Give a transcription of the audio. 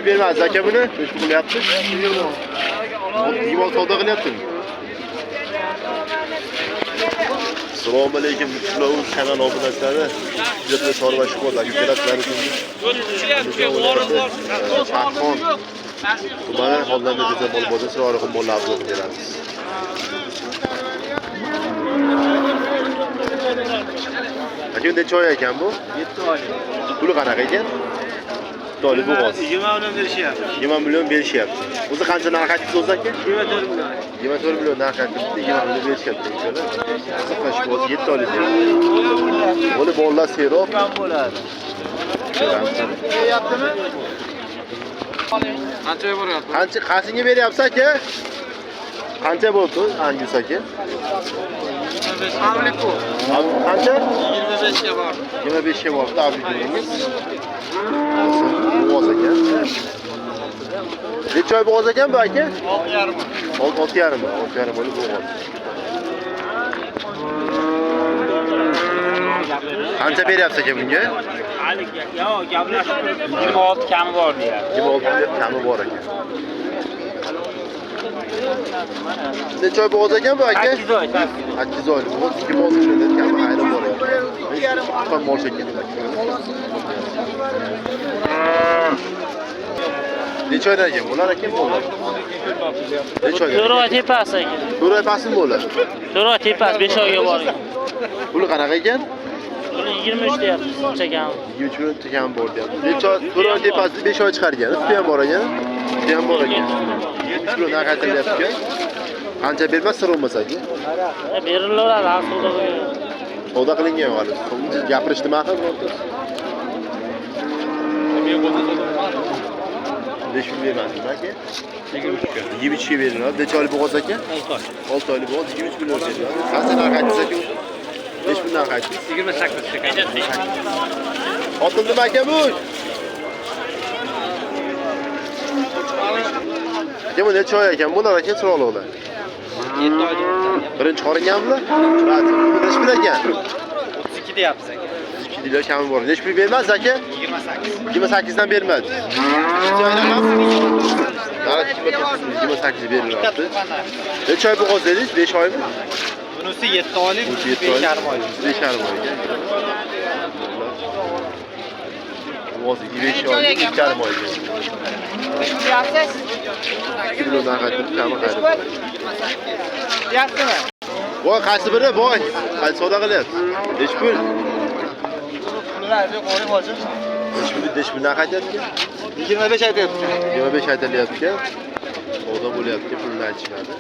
pul bermadi aka buni. 5 pul qilyapti. Dimon savdo qilyaptimi? Assalomu alaykum Mutlov kanal obunachilari. Juda chorva shukrlar ko'rasizlar ekan. Shahxon. Tumani Xonanda Go'zal mol bozor Siroxon mollarni o'qib beramiz. Aka choy ekan bu? 7 oylik. Puli qanaqa ekan? Dollar bo'g'oz. 20 million berishyapti. 20 million berishyapti. O'zi qancha narx aytdingiz o'zi aka? 24 million. 24 million narx aytdi, 20 million berishyapti inshaalloh. Qiziqash bo'z 7 oylik. Buni bolalar serob Kam bo'ladi. Yaptimi? Qanchaga boryapti? Qanchaga beryapsiz aka? Qancha bo'ldi Angus aka? 25 bu. Qancha? 25 ga bor. 25 ga bordi abidingiz. Bo'g'oz ekan. Necha oy bo'g'oz ekan bu aka? 6,5. 6,5 bo'lib bo'g'oz. Qancha beryapsiz aka bunga? Yo'q, gaplashib 26 kami bor deyapti. 26 kami bor ekan. Necha oy bo'g'oz ekan bu aka? 8 oy. 8 oy bo'g'oz 26 million kami ayrim bor ekan. Qon mol shekilli. Necha oydan ekan bular ekan bo'lar? Necha oy? 4 oy tepasi ekan. 4 oy pasmi bo'lar? 4 oy tepasi 5 oyga bor ekan. Puli qanaqa ekan? Buni 23 deyapti, shuncha kam. 23 million tekan bor deyapti. Necha oy? 4 oy tepasida 5 oy chiqargan. Usti ham bor ekan. Usti ham bor ekan. Shu narx aytilyapti ekan. Qancha bermas sir bo'lmasa aka? Berilaveradi, savdo Savdo qilingan hali. Gapirishdimi axir? 5 pul bermadingmi aka? 23 ga beriladi. Necha oylik bo'g'oz aka? 6 oylik bo'g'oz 23 million beriladi. Qancha narx aytdingiz aka? 5 pul narx aytdingiz. 28 Otildimi aka bu? Aka bu necha oy ekan bular aka chiroqlar? 7 oylik. Birinchi qoringanmi? Necha pul ekan? 32 deyapsiz aka. 2 dilyo kami bor. Necha pul bermasiz aka? 28. 28 dan bermadi. 28 beriladi. Necha oy bo'g'oz dedingiz? 5 oymi? Bunisi 7 oylik, 5,5 oylik. 5,5 oylik. Bo'g'oz 5 oylik, 2,5 oylik. Yapsiz? Kilo narxi kami qayda? Yapsizmi? Voy, qaysi biri? Voy. Qaysi savdo qilyapsiz? Necha pul? Pullarni qo'yib hozir. Necha pul narx aytyapti? 25 aytyapti. 25 aytilyapti. Savdo bo'lyapti, pulni aytishadi.